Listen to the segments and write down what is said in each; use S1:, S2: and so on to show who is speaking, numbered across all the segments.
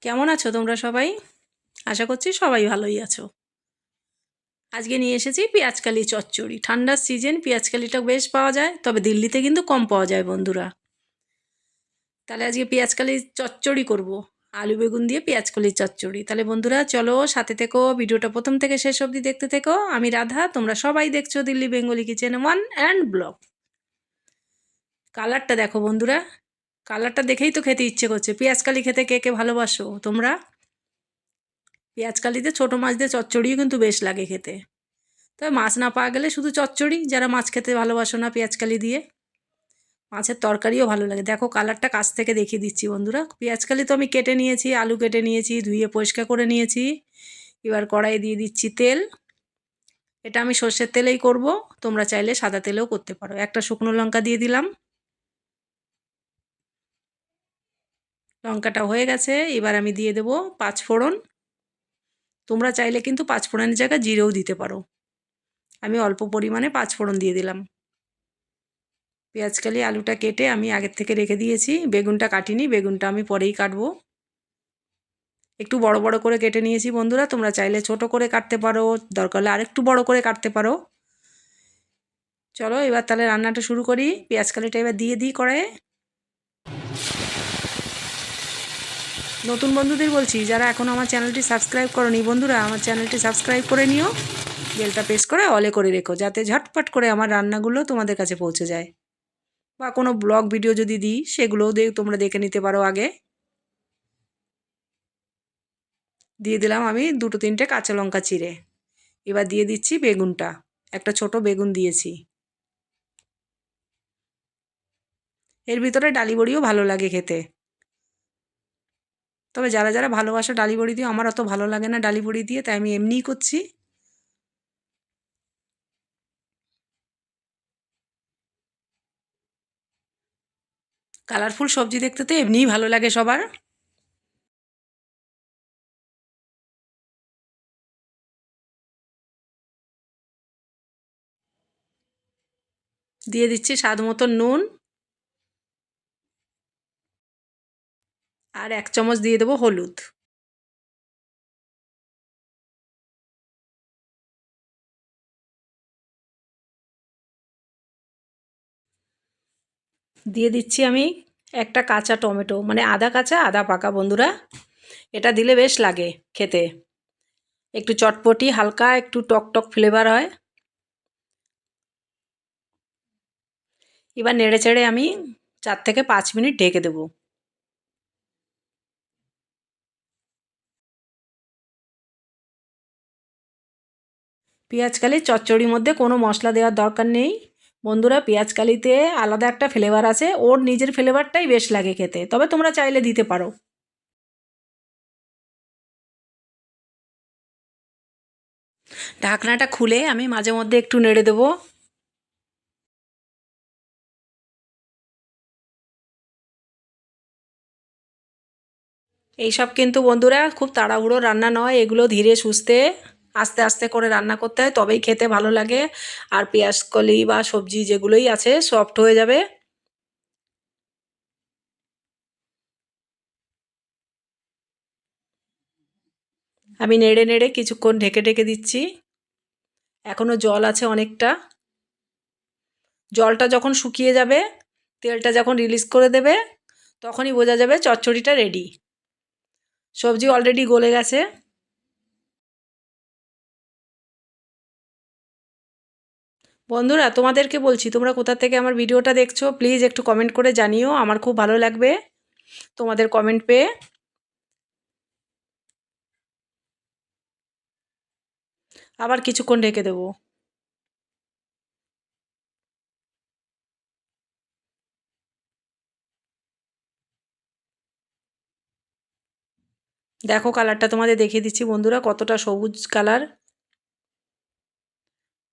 S1: কেমন আছো তোমরা সবাই? আশা করছি সবাই ভালোই আছো। আজকে নিয়ে এসেছি পেঁয়াজকালি চচ্চড়ি। ঠান্ডার সিজন, পেঁয়াজকালিটা বেশ পাওয়া যায়, তবে দিল্লিতে কিন্তু কম পাওয়া যায় বন্ধুরা। তাহলে আজকে পেঁয়াজকালির চচ্চড়ি করব। আলু বেগুন দিয়ে পেঁয়াজকালির চচ্চড়ি। তাহলে বন্ধুরা চলো সাথে থেকো, ভিডিওটা প্রথম থেকে শেষ অবধি দেখতে থেকো। আমি রাধা, তোমরা সবাই দেখছো Delhi Bengali kitchen one and blog. কালারটা দেখো বন্ধুরা, কালারটা দেখেই তো খেতে ইচ্ছে করছে। পেঁয়াজকালি খেতে কে কে ভালোবাসো তোমরা? পেঁয়াজকালিতে ছোটো মাছ দিয়ে চচ্চড়িও কিন্তু বেশ লাগে খেতে। তবে মাছ না পাওয়া গেলে শুধু চচ্চড়ি, যারা মাছ খেতে ভালোবাসো না পেঁয়াজকালি দিয়ে, মাছের তরকারিও ভালো লাগে। দেখো কালারটা কাছ থেকে দেখিয়ে দিচ্ছি বন্ধুরা। পেঁয়াজকালি তো আমি কেটে নিয়েছি, আলু কেটে নিয়েছি, ধুয়ে পরিষ্কার করে নিয়েছি। এবার কড়াইয়ে দিয়ে দিচ্ছি তেল। এটা আমি সর্ষের তেলেই করব, তোমরা চাইলে সাদা তেলেও করতে পারো। একটা শুকনো লঙ্কা দিয়ে দিলাম। লঙ্কাটা হয়ে গেছে, এবার আমি দিয়ে দেবো পাঁচফোড়ন। তোমরা চাইলে কিন্তু পাঁচফোড়নের জায়গায় জিরেও দিতে পারো। আমি অল্প পরিমাণে পাঁচফোড়ন দিয়ে দিলাম। পেঁয়াজকালি আলুটা কেটে আমি আগের থেকে রেখে দিয়েছি। বেগুনটা কাটিনি, বেগুনটা আমি পরেই কাটবো। একটু বড় বড় করে কেটে নিয়েছি বন্ধুরা, তোমরা চাইলে ছোট করে কাটতে পারো, দরকার হলে আরেকটু বড় করে কাটতে পারো। চলো এবার তাহলে রান্নাটা শুরু করি। পেঁয়াজকালিটা এবার দিয়ে দিই কড়াইয়ে। নতুন বন্ধুদের বলছি, যারা এখনও আমার চ্যানেলটি সাবস্ক্রাইব করোনি বন্ধুরা, আমার চ্যানেলটি সাবস্ক্রাইব করে নিও। বেলটা প্রেস করে অলে করে রেখো, যাতে ঝটপট করে আমার রান্নাগুলো তোমাদের কাছে পৌঁছে যায়। বা কোনো ব্লগ ভিডিও যদি দিই সেগুলোও তোমরা দেখে নিতে পারো আগে। দিয়ে দিলাম আমি দুটো তিনটে কাঁচা লঙ্কা চিড়ে। এবার দিয়ে দিচ্ছি বেগুনটা, একটা ছোট বেগুন দিয়েছি। এর ভিতরে ডালি বড়িও ভালো লাগে খেতে, তবে যারা যারা ভালোবাসো ডালি বড়ি দিয়ে, আমার অত ভালো লাগে না ডালি বড়ি দিয়ে, তাই আমি এমনিই করছি। কালারফুল সবজি দেখতে তো এমনিই ভালো লাগে সবার। দিয়ে দিচ্ছি স্বাদ মতো নুন, আর 1 চামচ দিয়ে দেবো হলুদ। দিয়ে দিচ্ছি আমি একটা কাঁচা টমেটো, মানে আধা কাঁচা আধা পাকা বন্ধুরা। এটা দিলে বেশ লাগে খেতে, একটু চটপটি হালকা একটু টক টক ফ্লেভার হয়। এবার নেড়ে চেড়ে আমি 4 থেকে 5 মিনিট ঢেকে দেবো। পেঁয়াজকালির চচ্চড়ির মধ্যে কোনো মশলা দেওয়ার দরকার নেই বন্ধুরা। পেঁয়াজকালিতে আলাদা একটা ফ্লেভার আছে, ওর নিজের ফ্লেভারটাই বেশ লাগে খেতে, তবে তোমরা চাইলে দিতে পারো। ঢাকনাটা খুলে আমি মাঝে মধ্যে একটু নেড়ে দেবো। এইসব কিন্তু বন্ধুরা খুব তাড়াহুড়ো রান্না নয়, এগুলো ধীরে সুস্থে আস্তে আস্তে করে রান্না করতে হয়, তবেই খেতে ভালো লাগে। আর পেঁয়াজকলি বা সবজি যেগুলোই আছে সফট হয়ে যাবে। আমি নেড়ে নেড়ে কিছুক্ষণ ঢেকে ঢেকে দিচ্ছি। এখনও জল আছে অনেকটা। জলটা যখন শুকিয়ে যাবে, তেলটা যখন রিলিজ করে দেবে, তখনই বোঝা যাবে চচ্চড়িটা রেডি। সবজি অলরেডি গলে গেছে। বন্ধুরা তোমাদেরকে বলছি, তোমরা কোথা থেকে আমার ভিডিওটা দেখছো প্লিজ একটু কমেন্ট করে জানিও, আমার খুব ভালো লাগবে তোমাদের কমেন্ট পেয়ে। আবার কিছুক্ষণ ঢেকে দেবো। দেখো কালারটা তোমাদের দেখিয়ে দিচ্ছি বন্ধুরা, কতটা সবুজ কালার।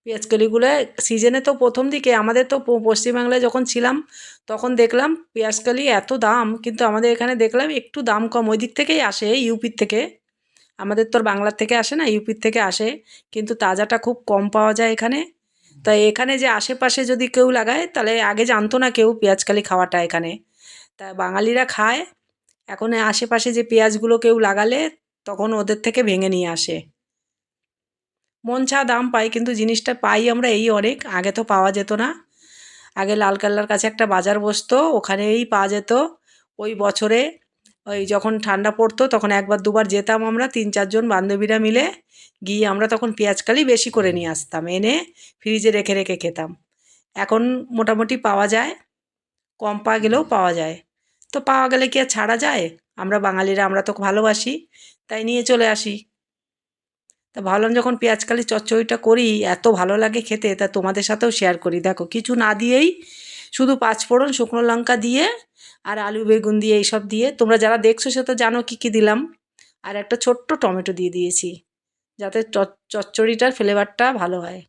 S1: পেঁয়াজকলিগুলো সিজনে তো প্রথম দিকে আমাদের তো পশ্চিমবাংলায় যখন ছিলাম তখন দেখলাম পেঁয়াজকলি এত দাম, কিন্তু আমাদের এখানে দেখলাম একটু দাম কম। ওই দিক থেকেই আসে, ইউপির থেকে। আমাদের তো আর বাংলার থেকে আসে না, ইউপির থেকে আসে। কিন্তু তাজাটা খুব কম পাওয়া যায় এখানে। তাই এখানে যে আশেপাশে যদি কেউ লাগায়, তাহলে আগে জানতো না কেউ পেঁয়াজকালি খাওয়াটা এখানে। তা বাঙালিরা খায়। এখন আশেপাশে যে পেঁয়াজগুলো কেউ লাগালে তখন ওদের থেকে ভেঙে নিয়ে আসে। মন ছাড়া দাম পাই, কিন্তু জিনিসটা পাই আমরা এই অনেক, আগে তো পাওয়া যেত না। আগে লালকেল্লার কাছে একটা বাজার বসতো, ওখানেই পাওয়া যেত। ওই বছরে ওই যখন ঠান্ডা পড়তো তখন একবার দুবার যেতাম আমরা ৩-৪ জন বান্ধবীরা মিলে, গিয়ে আমরা তখন পেঁয়াজকালি বেশি করে নিয়ে আসতাম, এনে ফ্রিজে রেখে রেখে খেতাম। এখন মোটামুটি পাওয়া যায়, কম পাওয়া গেলেও পাওয়া যায়। তো পাওয়া গেলে কি আর ছাড়া যায়? আমরা বাঙালিরা আমরা তো ভালোবাসি, তাই নিয়ে চলে আসি। তা ভাবলাম যখন পেঁয়াজকালির চচ্চড়িটা করি এত ভালো লাগে খেতে, তা তোমাদের সাথেও শেয়ার করি। দেখো কিছু না দিয়েই শুধু পাঁচফোড়ন, শুকনো লঙ্কা দিয়ে আর আলু বেগুন দিয়ে এইসব দিয়ে, তোমরা যারা দেখছো সে তো জানো কী কী দিলাম। আর একটা ছোট্ট টমেটো দিয়ে দিয়েছি, যাতে চচ্চড়িটার ফ্লেভারটা ভালো হয়।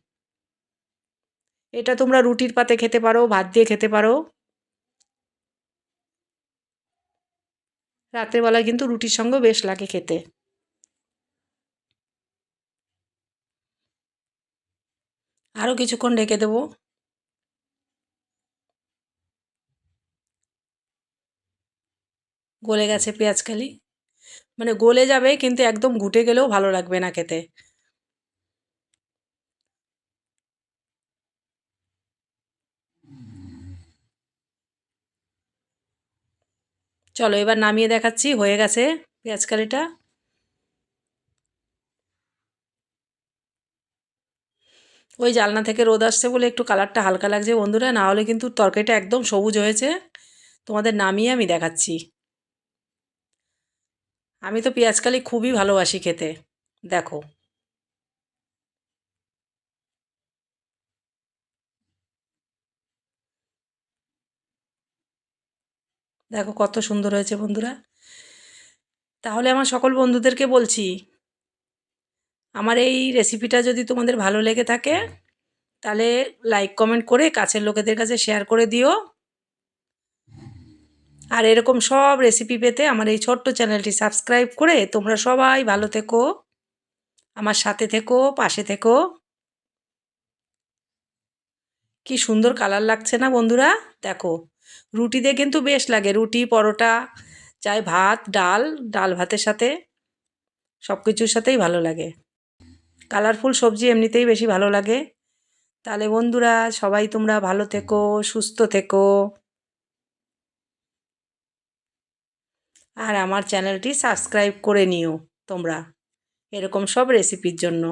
S1: এটা তোমরা রুটির পাতে খেতে পারো, ভাত দিয়ে খেতে পারো। রাতের বেলায় কিন্তু রুটির সঙ্গেও বেশ লাগে খেতে। আরও কিছুক্ষণ ঢেকে দেবো। গলে গেছে পেঁয়াজকালি, মানে গলে যাবে কিন্তু একদম ঘুটে গেলেও ভালো লাগবে না খেতে। চলো এবার নামিয়ে দেখাচ্ছি, হয়ে গেছে পেঁয়াজকালিটা। ওই জানলা থেকে রোদ আসছে বলে একটু কালারটা হালকা লাগছে বন্ধুরা, না হলে কিন্তু তরকারিটা একদম সবুজ হয়েছে। তোমাদের নামিয়ে আমি দেখাচ্ছি। আমি তো পেঁয়াজকালি খুবই ভালোবাসি খেতে। দেখো, দেখো কত সুন্দর হয়েছে বন্ধুরা। তাহলে আমার সকল বন্ধুদেরকে বলছি, আমার এই রেসিপিটা যদি তোমাদের ভালো লেগে থাকে তাহলে লাইক কমেন্ট করে কাছের লোকেদের কাছে শেয়ার করে দিও। আর এরকম সব রেসিপি পেতে আমার এই ছোট্ট চ্যানেলটি সাবস্ক্রাইব করে তোমরা সবাই ভালো থেকো, আমার সাথে থেকো, পাশে থেকো। কি সুন্দর কালার লাগছে না বন্ধুরা? দেখো, রুটি দিয়ে কিন্তু বেশ লাগে, রুটি পরোটা, চাই ভাত, ডাল, ডাল ভাতের সাথে সব কিছুর সাথেই ভালো লাগে। কালারফুল সবজি এমনিতেই বেশি ভালো লাগে। তাহলে বন্ধুরা সবাই তোমরা ভালো থেকো, সুস্থ থেকো, আর আমার চ্যানেলটি সাবস্ক্রাইব করে নিও তোমরা এরকম সব রেসিপির জন্য।